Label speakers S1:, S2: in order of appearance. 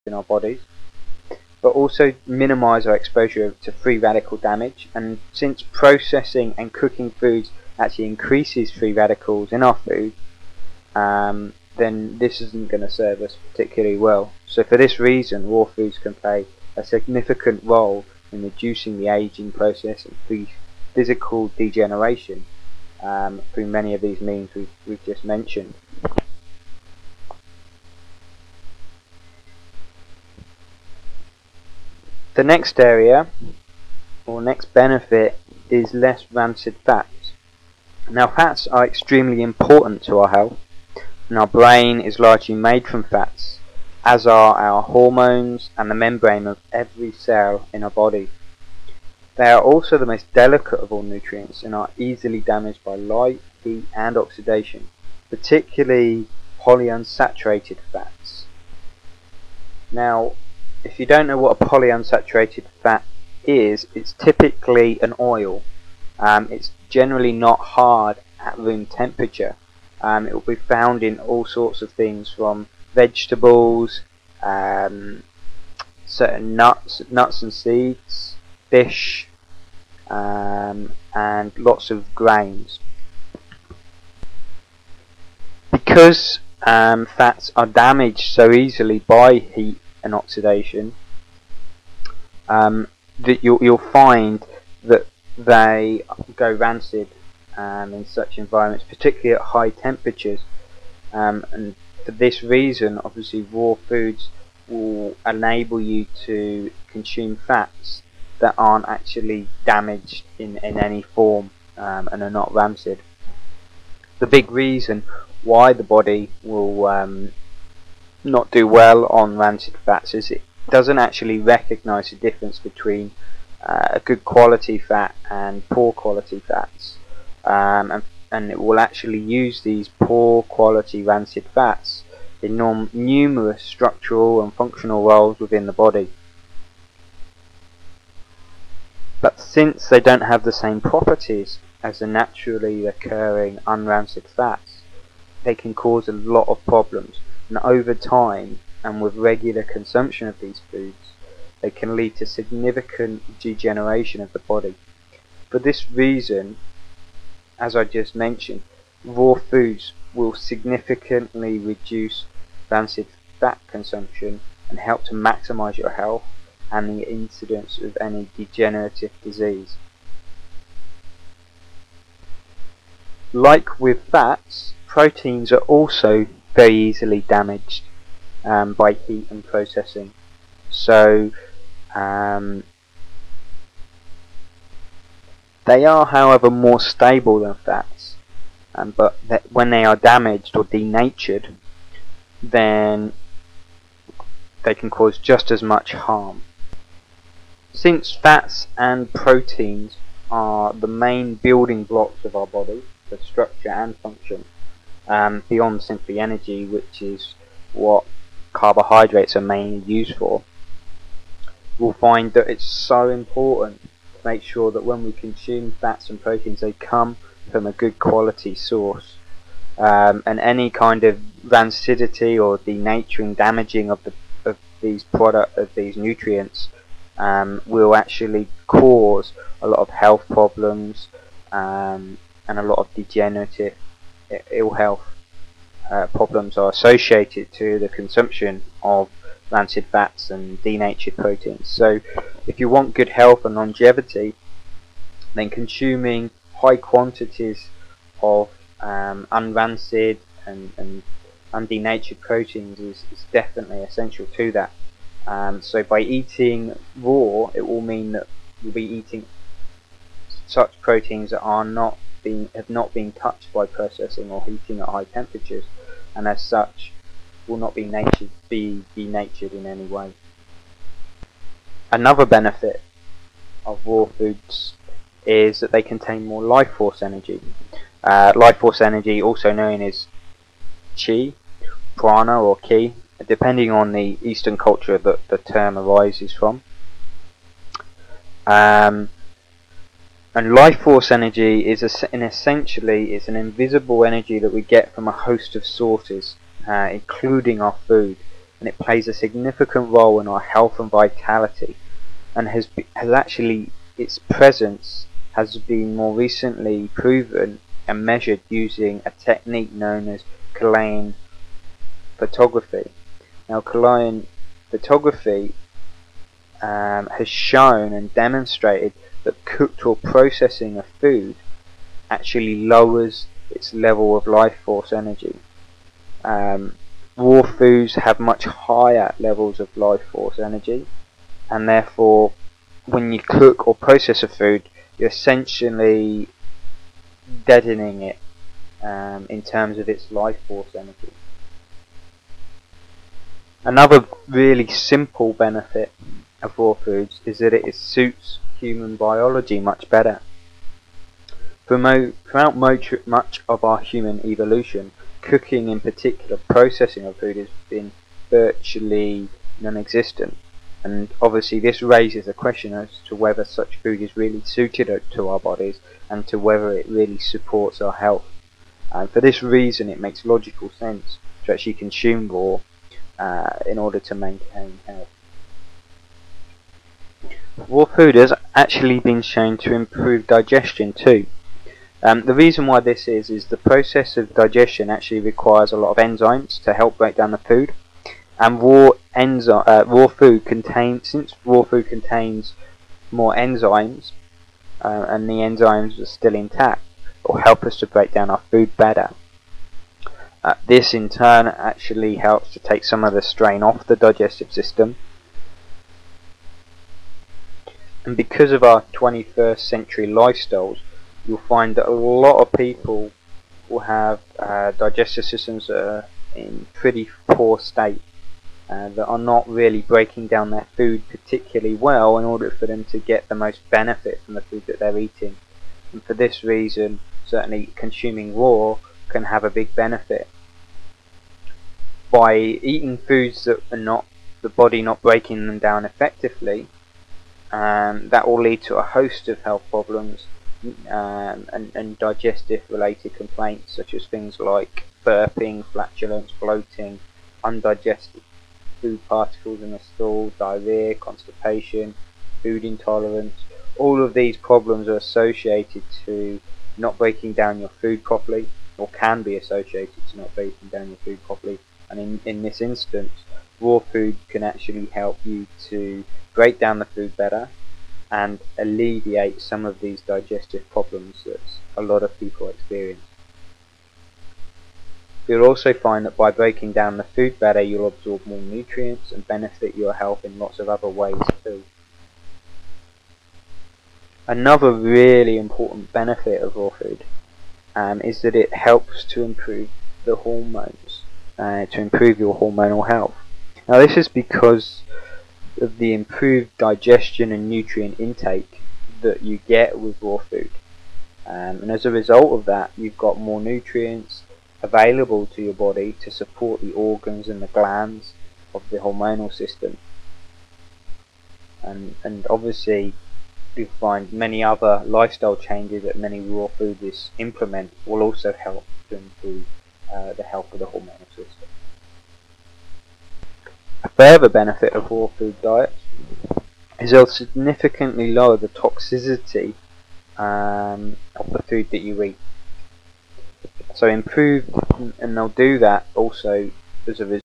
S1: in our bodies, but also minimize our exposure to free radical damage. And since processing and cooking foods actually increases free radicals in our food, then this isn't going to serve us particularly well. So for this reason, raw foods can play a significant role in reducing the aging process and physical degeneration through many of these means we've just mentioned. The next area, or next benefit, is less rancid fats. Now, fats are extremely important to our health, and our brain is largely made from fats, as are our hormones and the membrane of every cell in our body. They are also the most delicate of all nutrients and are easily damaged by light, heat and oxidation, particularly polyunsaturated fats. Now, if you don't know what a polyunsaturated fat is, it's typically an oil. It's generally not hard at room temperature. It will be found in all sorts of things, from vegetables, certain nuts and seeds, fish, and lots of grains. Because fats are damaged so easily by heat and oxidation, that you'll find that they go rancid in such environments, particularly at high temperatures. And for this reason, obviously, raw foods will enable you to consume fats that aren't actually damaged in any form and are not rancid. The big reason why the body will not do well on rancid fats is it doesn't actually recognize the difference between a good quality fat and poor quality fats, and it will actually use these poor quality rancid fats in numerous structural and functional roles within the body. But since they don't have the same properties as the naturally occurring unrancid fats, they can cause a lot of problems. And over time, and with regular consumption of these foods, they can lead to significant degeneration of the body. For this reason, as I just mentioned, raw foods will significantly reduce rancid fat consumption and help to maximize your health and the incidence of any degenerative disease. Like with fats, proteins are also very easily damaged by heat and processing. So they are, however, more stable than fats, but when they are damaged or denatured, then they can cause just as much harm. Since fats and proteins are the main building blocks of our body for structure and function, beyond simply energy, which is what carbohydrates are mainly used for, we'll find that it's so important to make sure that when we consume fats and proteins, they come from a good quality source. And any kind of rancidity or denaturing, damaging of these nutrients will actually cause a lot of health problems and a lot of degenerative ill health problems are associated to the consumption of rancid fats and denatured proteins. So if you want good health and longevity, then consuming high quantities of unrancid and undenatured proteins is definitely essential to that. So by eating raw, it will mean that you'll be eating such proteins that have not been touched by processing or heating at high temperatures, and as such will not be denatured in any way. Another benefit of raw foods is that they contain more life force energy. Life force energy, also known as chi, prana or ki, depending on the Eastern culture that the term arises from. And life force energy is essentially an invisible energy that we get from a host of sources, including our food. and it plays a significant role in our health and vitality, and has actually, its presence has been more recently proven and measured using a technique known as Chilean photography. Now, Chilean photography has shown and demonstrated that cooked or processing of food actually lowers its level of life force energy. Raw foods have much higher levels of life force energy, and therefore when you cook or process a food, you're essentially deadening it in terms of its life force energy. Another really simple benefit of raw foods is that it suits human biology much better. Throughout much of our human evolution, cooking, in particular processing of food, has been virtually non-existent, and obviously this raises a question as to whether such food is really suited to our bodies and to whether it really supports our health. And for this reason, it makes logical sense to actually consume raw in order to maintain health. Raw food has actually been shown to improve digestion too. The reason why this is the process of digestion actually requires a lot of enzymes to help break down the food, and raw food contains more enzymes, and the enzymes are still intact, or help us to break down our food better. This in turn actually helps to take some of the strain off the digestive system. And because of our 21st century lifestyles, you'll find that a lot of people will have digestive systems that are in pretty poor state, that are not really breaking down their food particularly well in order for them to get the most benefit from the food that they're eating. And for this reason, certainly consuming raw can have a big benefit. By eating foods that are not, the body not breaking them down effectively, that will lead to a host of health problems and digestive related complaints, such as things like burping, flatulence, bloating, undigested food particles in the stool, diarrhea, constipation, food intolerance. All of these problems are associated to not breaking down your food properly, or can be associated to not breaking down your food properly. And in this instance, raw food can actually help you to break down the food better and alleviate some of these digestive problems that a lot of people experience. You'll also find that by breaking down the food better, you'll absorb more nutrients and benefit your health in lots of other ways too. Another really important benefit of raw food is that it helps to improve the hormones, to improve your hormonal health. Now, this is because of the improved digestion and nutrient intake that you get with raw food, and as a result of that, you've got more nutrients available to your body to support the organs and the glands of the hormonal system. And obviously you'll find many other lifestyle changes that many raw foodies implement will also help to improve the health of the hormonal system. A further benefit of raw food diets is they'll significantly lower the toxicity of the food that you eat. So improved, and they'll do that also as a result